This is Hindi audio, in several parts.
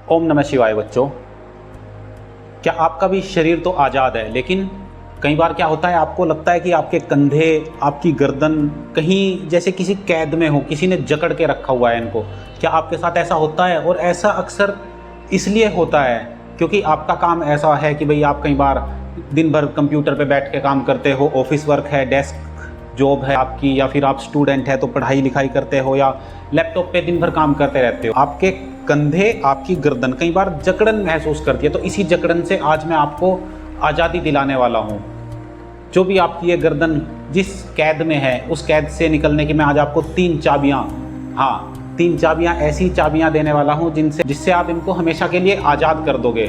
ओम नमः शिवाय बच्चों। क्या आपका भी शरीर तो आज़ाद है, लेकिन कई बार क्या होता है, आपको लगता है कि आपके कंधे, आपकी गर्दन कहीं जैसे किसी कैद में हो, किसी ने जकड़ के रखा हुआ है इनको। क्या आपके साथ ऐसा होता है? और ऐसा अक्सर इसलिए होता है क्योंकि आपका काम ऐसा है कि भाई आप कई बार दिन भर कंप्यूटर पे बैठ के काम करते हो, ऑफिस वर्क है, डेस्क जॉब है आपकी, या फिर आप स्टूडेंट है तो पढ़ाई लिखाई करते हो, या लैपटॉप पे दिन भर काम करते रहते हो। आपके कंधे, आपकी गर्दन कई बार जकड़न महसूस करती है। तो इसी जकड़न से आज मैं आपको आज़ादी दिलाने वाला हूँ। जो भी आपकी ये गर्दन जिस कैद में है, उस कैद से निकलने की मैं आज आपको 3 चाबियाँ, हाँ 3 चाबियाँ, ऐसी चाबियाँ देने वाला हूँ जिससे आप इनको हमेशा के लिए आज़ाद कर दोगे।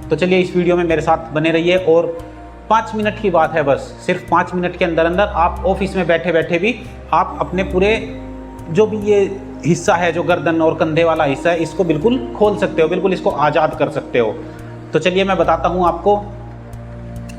तो चलिए इस वीडियो में मेरे साथ बने रहिए। और 5 मिनट की बात है, बस सिर्फ 5 मिनट के अंदर अंदर आप ऑफिस में बैठे बैठे भी आप अपने पूरे जो भी ये हिस्सा है, जो गर्दन और कंधे वाला हिस्सा है, इसको बिल्कुल खोल सकते हो, बिल्कुल इसको आज़ाद कर सकते हो। तो चलिए मैं बताता हूँ आपको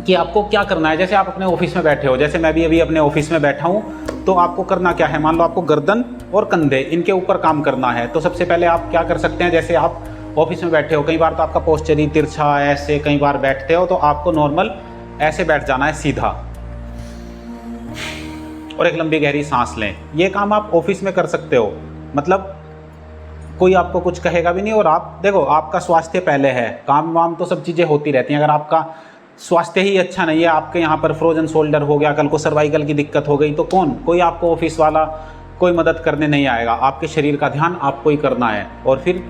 कि आपको क्या करना है। जैसे आप अपने ऑफिस में बैठे हो, जैसे मैं भी अभी अपने ऑफिस में बैठा हूँ, तो आपको करना क्या है। मान लो आपको गर्दन और कंधे, इनके ऊपर काम करना है। तो सबसे पहले आप क्या कर सकते हैं, जैसे आप ऑफिस में बैठे हो, कई बार तो आपका पोस्चर ही तिरछा ऐसे कई बार बैठते हो, तो आपको नॉर्मल ऐसे बैठ जाना है सीधा, और एक लंबी गहरी सांस लें। ये काम आप ऑफिस में कर सकते हो, मतलब कोई आपको कुछ कहेगा भी नहीं। और आप देखो, आपका स्वास्थ्य पहले है, काम वाम तो सब चीज़ें होती रहती हैं। अगर आपका स्वास्थ्य ही अच्छा नहीं है, आपके यहाँ पर फ्रोजन शोल्डर हो गया, कल को सर्वाइकल की दिक्कत हो गई, तो कोई आपको ऑफिस वाला कोई मदद करने नहीं आएगा। आपके शरीर का ध्यान आपको ही करना है और फिर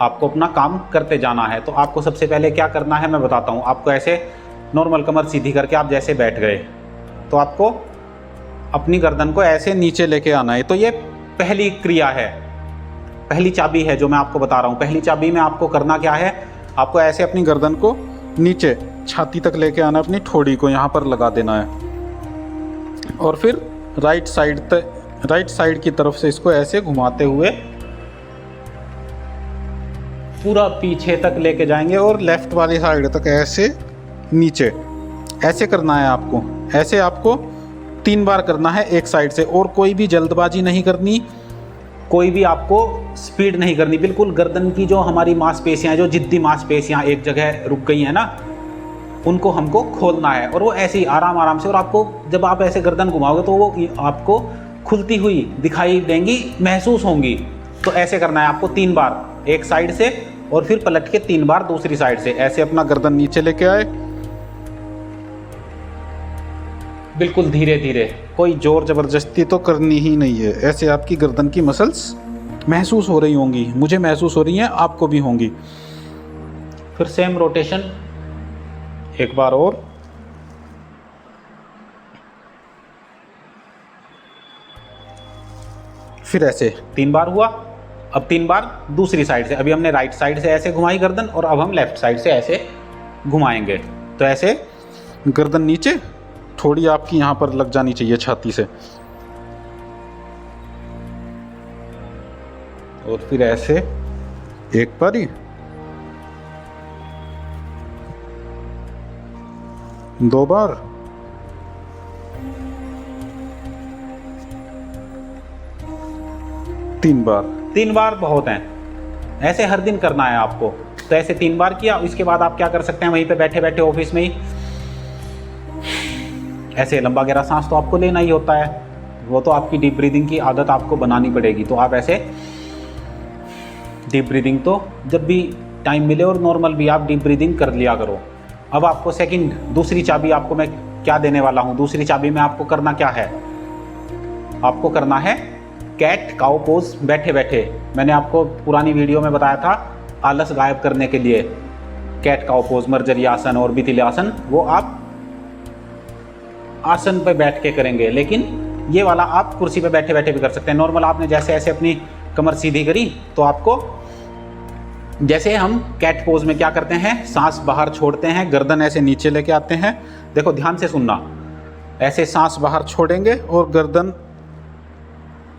आपको अपना काम करते जाना है। तो आपको सबसे पहले क्या करना है मैं बताता हूँ। आपको ऐसे नॉर्मल कमर सीधी करके आप जैसे बैठ गए, तो आपको अपनी गर्दन को ऐसे नीचे लेके आना है। तो ये पहली क्रिया है, पहली चाबी है जो मैं आपको बता रहा हूँ। पहली चाबी में आपको करना क्या है, आपको ऐसे अपनी गर्दन को नीचे छाती तक लेके आना, अपनी ठोड़ी को यहाँ पर लगा देना है, और फिर राइट साइड की तरफ से इसको ऐसे घुमाते हुए पूरा पीछे तक लेके जाएंगे, और लेफ्ट वाली साइड तक ऐसे नीचे, ऐसे करना है आपको। ऐसे आपको 3 बार करना है एक साइड से, और कोई भी जल्दबाजी नहीं करनी, कोई भी आपको स्पीड नहीं करनी। बिल्कुल गर्दन की जो हमारी मांसपेशियां, जो जिद्दी मांसपेशियां एक जगह रुक गई हैं ना, उनको हमको खोलना है, और वो ऐसे ही आराम आराम से। और आपको जब आप ऐसे गर्दन घुमाओगे तो वो आपको खुलती हुई दिखाई देंगी, महसूस होंगी। तो ऐसे करना है आपको 3 बार एक साइड से, और फिर पलट के 3 बार दूसरी साइड से। ऐसे अपना गर्दन नीचे लेके आए, बिल्कुल धीरे धीरे, कोई जोर जबरदस्ती तो करनी ही नहीं है। ऐसे आपकी गर्दन की मसल्स महसूस हो रही होंगी, मुझे महसूस हो रही हैं, आपको भी होंगी। फिर सेम रोटेशन एक बार और, फिर ऐसे 3 बार हुआ। अब 3 बार दूसरी साइड से। अभी हमने राइट साइड से ऐसे घुमाई गर्दन, और अब हम लेफ्ट साइड से ऐसे घुमाएंगे। तो ऐसे गर्दन नीचे, थोड़ी आपकी यहाँ पर लग जानी चाहिए छाती से, और फिर ऐसे एक बारी, 2 बार, 3 बार। 3 बार बहुत हैं, ऐसे हर दिन करना है आपको। तो ऐसे 3 बार किया। इसके बाद आप क्या कर सकते हैं, वहीं पे बैठे बैठे ऑफिस में ही ऐसे लंबा गहरा सांस तो आपको लेना ही होता है, वो तो आपकी डीप ब्रीदिंग की आदत आपको बनानी पड़ेगी। तो आप ऐसे डीप ब्रीदिंग तो जब भी टाइम मिले और नॉर्मल भी आप डीप ब्रीदिंग कर लिया करो। अब आपको दूसरी चाबी आपको मैं क्या देने वाला हूँ। दूसरी चाबी में आपको करना क्या है, आपको करना है कैट काउ पोज बैठे बैठे। मैंने आपको पुरानी वीडियो में बताया था आलस गायब करने के लिए कैट काउ पोज, मर्जरी आसन और बितिल आसन, वो आप आसन पे बैठ के करेंगे। लेकिन ये वाला आप कुर्सी पे बैठे बैठे भी कर सकते हैं। नॉर्मल आपने जैसे ऐसे अपनी कमर सीधी करी, तो आपको जैसे हम कैट पोज में क्या करते हैं, सांस बाहर छोड़ते हैं, गर्दन ऐसे नीचे लेके आते हैं। देखो ध्यान से सुनना, ऐसे सांस बाहर छोड़ेंगे और गर्दन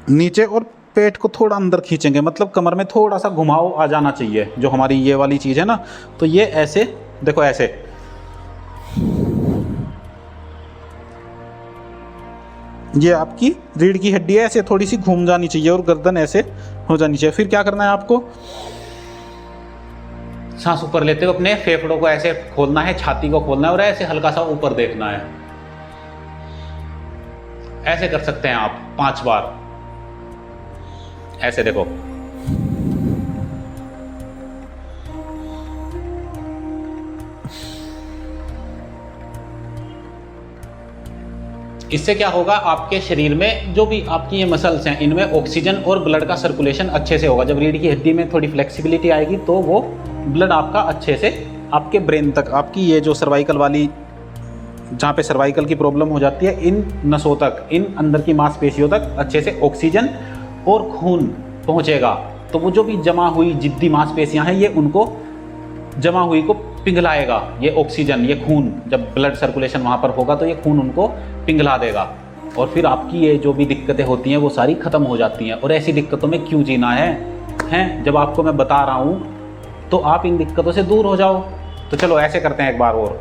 नीचे, और पेट को थोड़ा अंदर खींचेंगे, मतलब कमर में थोड़ा सा घुमाव आ जाना चाहिए, जो हमारी ये वाली चीज़ है ना। तो ये ऐसे देखो, ऐसे ये आपकी रीढ़ की हड्डी है, ऐसे थोड़ी सी घूम जानी चाहिए और गर्दन ऐसे हो जानी चाहिए। फिर क्या करना है आपको, सांस ऊपर लेते हुए अपने फेफड़ों को ऐसे खोलना है, छाती को खोलना है और ऐसे हल्का सा ऊपर देखना है। ऐसे कर सकते हैं आप 5 बार। ऐसे देखो, इससे क्या होगा, आपके शरीर में जो भी आपकी ये मसल्स हैं इनमें ऑक्सीजन और ब्लड का सर्कुलेशन अच्छे से होगा। जब रीढ़ की हड्डी में थोड़ी फ्लेक्सिबिलिटी आएगी तो वो ब्लड आपका अच्छे से आपके ब्रेन तक, आपकी ये जो सर्वाइकल वाली, जहाँ पे सर्वाइकल की प्रॉब्लम हो जाती है, इन नसों तक, इन अंदर की मांसपेशियों तक अच्छे से ऑक्सीजन और खून पहुँचेगा। तो वो जो भी जमा हुई जिद्दी मांसपेशियाँ हैं, ये उनको जमा हुई को पिघलाएगा। ये ऑक्सीजन, ये खून, जब ब्लड सर्कुलेशन वहाँ पर होगा तो ये खून उनको पिघला देगा और फिर आपकी ये जो भी दिक्कतें होती हैं वो सारी ख़त्म हो जाती हैं। और ऐसी दिक्कतों में क्यों जीना है जब आपको मैं बता रहा हूँ तो आप इन दिक्कतों से दूर हो जाओ। तो चलो ऐसे करते हैं एक बार और।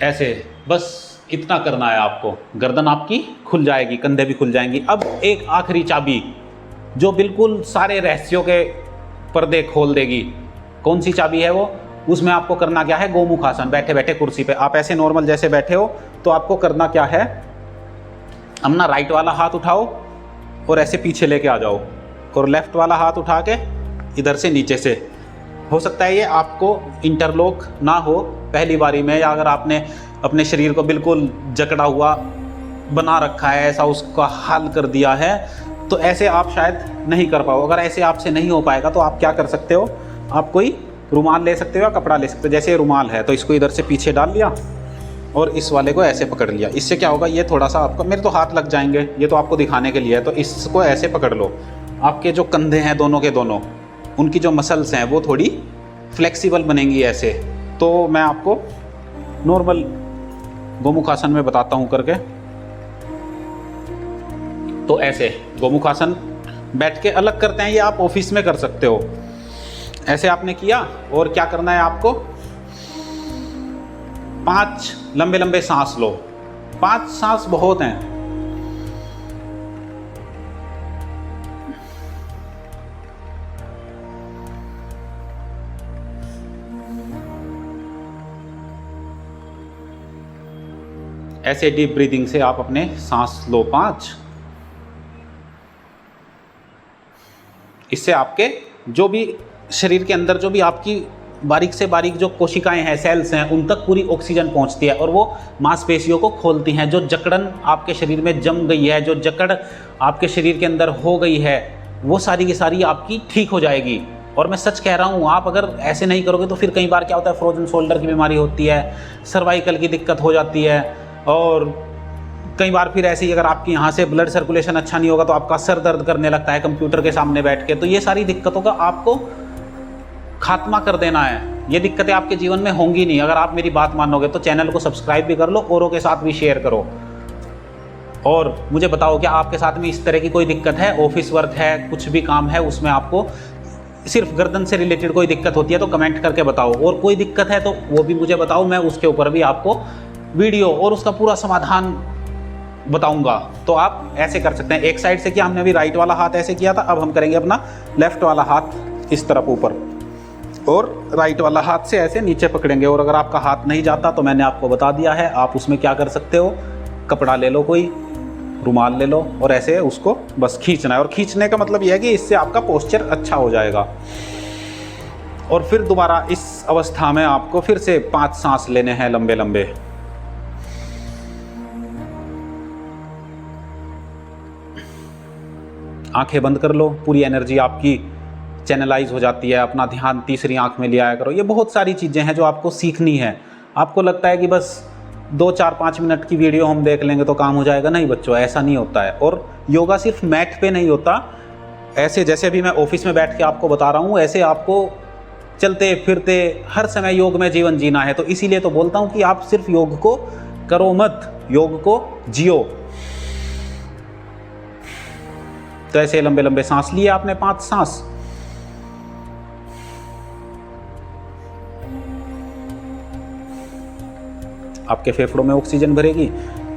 ऐसे बस इतना करना है आपको, गर्दन आपकी खुल जाएगी, कंधे भी खुल जाएंगी। अब एक आखिरी चाबी जो बिल्कुल सारे रहस्यों के पर्दे खोल देगी। कौन सी चाबी है वो? उसमें आपको करना क्या है, गोमुख आसन। बैठे बैठे कुर्सी पे आप ऐसे नॉर्मल जैसे बैठे हो तो आपको करना क्या है, अपना राइट वाला हाथ उठाओ और ऐसे पीछे लेके आ जाओ और लेफ्ट वाला हाथ उठा के इधर से नीचे से। हो सकता है ये आपको इंटरलॉक ना हो पहली बारी में, या अगर आपने अपने शरीर को बिल्कुल जकड़ा हुआ बना रखा है, ऐसा उसका हल कर दिया है, तो ऐसे आप शायद नहीं कर पाओ। अगर ऐसे आपसे नहीं हो पाएगा तो आप क्या कर सकते हो, आप कोई रुमाल ले सकते हो या कपड़ा ले सकते हो। जैसे रुमाल है तो इसको इधर से पीछे डाल लिया और इस वाले को ऐसे पकड़ लिया। इससे क्या होगा, ये थोड़ा सा आपका, मेरे तो हाथ लग जाएंगे, ये तो आपको दिखाने के लिए है, तो इसको ऐसे पकड़ लो। आपके जो कंधे हैं दोनों के दोनों, उनकी जो मसल्स हैं वो थोड़ी फ्लेक्सिबल बनेंगी ऐसे। तो मैं आपको नॉर्मल गोमुख आसन में बताता हूँ करके। तो ऐसे गोमुख आसन बैठ के अलग करते हैं, ये आप ऑफिस में कर सकते हो। ऐसे आपने किया और क्या करना है आपको, 5 लंबे लंबे सांस लो। 5 सांस बहुत हैं। ऐसे डीप ब्रीदिंग से आप अपने सांस लो 5। इससे आपके जो भी शरीर के अंदर जो भी आपकी बारीक से बारीक जो कोशिकाएं हैं, सेल्स हैं, उन तक पूरी ऑक्सीजन पहुंचती है और वो मांसपेशियों को खोलती हैं। जो जकड़न आपके शरीर में जम गई है, जो जकड़ आपके शरीर के अंदर हो गई है, वो सारी की सारी आपकी ठीक हो जाएगी। और मैं सच कह रहा हूँ, आप अगर ऐसे नहीं करोगे तो फिर कई बार क्या होता है, फ्रोजन शोल्डर की बीमारी होती है, सर्वाइकल की दिक्कत हो जाती है, और कई बार फिर ऐसे ही अगर आपकी यहाँ से ब्लड सर्कुलेशन अच्छा नहीं होगा तो आपका सर दर्द करने लगता है कंप्यूटर के सामने बैठ के। तो ये सारी दिक्कतों का आपको खात्मा कर देना है। ये दिक्कतें आपके जीवन में होंगी नहीं अगर आप मेरी बात मानोगे। तो चैनल को सब्सक्राइब भी कर लो, औरों के साथ भी शेयर करो और मुझे बताओ क्या आपके साथ में इस तरह की कोई दिक्कत है, ऑफिस वर्क है, कुछ भी काम है उसमें आपको सिर्फ गर्दन से रिलेटेड कोई दिक्कत होती है तो कमेंट करके बताओ। और कोई दिक्कत है तो वो भी मुझे बताओ, मैं उसके ऊपर भी आपको वीडियो और उसका पूरा समाधान बताऊंगा। तो आप ऐसे कर सकते हैं। एक साइड से किया हमने, अभी राइट वाला हाथ ऐसे किया था, अब हम करेंगे अपना लेफ्ट वाला हाथ इस तरफ ऊपर और राइट वाला हाथ से ऐसे नीचे पकड़ेंगे। और अगर आपका हाथ नहीं जाता तो मैंने आपको बता दिया है, आप उसमें क्या कर सकते हो, कपड़ा ले लो, कोई रुमाल ले लो और ऐसे उसको बस खींचना है। और खींचने का मतलब यह है कि इससे आपका पोस्चर अच्छा हो जाएगा। और फिर दोबारा इस अवस्था में आपको फिर से 5 सांस लेने हैं लंबे लंबे। आंखें बंद कर लो, पूरी एनर्जी आपकी चैनलाइज हो जाती है। अपना ध्यान तीसरी आंख में ले आया करो। ये बहुत सारी चीज़ें हैं जो आपको सीखनी है। आपको लगता है कि बस 2-4-5 मिनट की वीडियो हम देख लेंगे तो काम हो जाएगा। नहीं बच्चों, ऐसा नहीं होता है। और योगा सिर्फ मैट पे नहीं होता, ऐसे जैसे भी मैं ऑफिस में बैठ के आपको बता रहा हूँ, ऐसे आपको चलते फिरते हर समय योग में जीवन जीना है। तो इसीलिए तो बोलता हूँ कि आप सिर्फ योग को करो मत, योग को जियो। तो ऐसे लंबे लंबे सांस लिए आपने 5 सांस। आपके फेफड़ों में ऑक्सीजन भरेगी,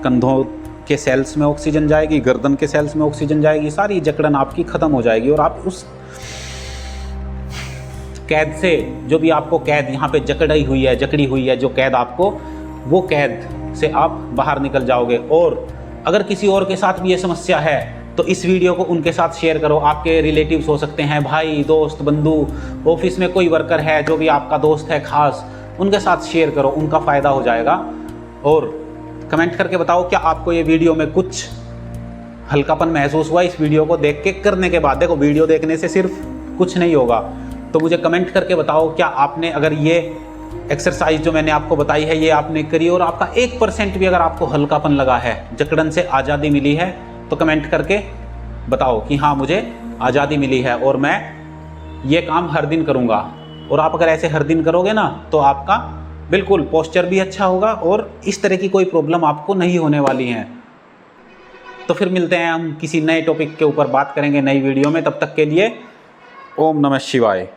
कंधों के सेल्स में ऑक्सीजन जाएगी, गर्दन के सेल्स में ऑक्सीजन जाएगी, सारी जकड़न आपकी ख़त्म हो जाएगी और आप उस कैद से, जो भी आपको कैद यहाँ पे जकड़ी हुई है जो कैद आपको, वो कैद से आप बाहर निकल जाओगे। और अगर किसी और के साथ भी ये समस्या है तो इस वीडियो को उनके साथ शेयर करो। आपके रिलेटिव्स हो सकते हैं, भाई, दोस्त, बंधु, ऑफिस में कोई वर्कर है जो भी आपका दोस्त है खास, उनके साथ शेयर करो, उनका फ़ायदा हो जाएगा। और कमेंट करके बताओ क्या आपको ये वीडियो में कुछ हल्कापन महसूस हुआ इस वीडियो को देख के करने के बाद। देखो, वीडियो देखने से सिर्फ कुछ नहीं होगा, तो मुझे कमेंट करके बताओ क्या आपने, अगर ये एक्सरसाइज जो मैंने आपको बताई है ये आपने करी और आपका 1% भी अगर आपको हल्कापन लगा है, जकड़न से आज़ादी मिली है, तो कमेंट करके बताओ कि हाँ मुझे आज़ादी मिली है और मैं ये काम हर दिन करूँगा। और आप अगर ऐसे हर दिन करोगे ना तो आपका बिल्कुल पोस्चर भी अच्छा होगा और इस तरह की कोई प्रॉब्लम आपको नहीं होने वाली है। तो फिर मिलते हैं हम किसी नए टॉपिक के ऊपर, बात करेंगे नई वीडियो में। तब तक के लिए ओम नमः शिवाय।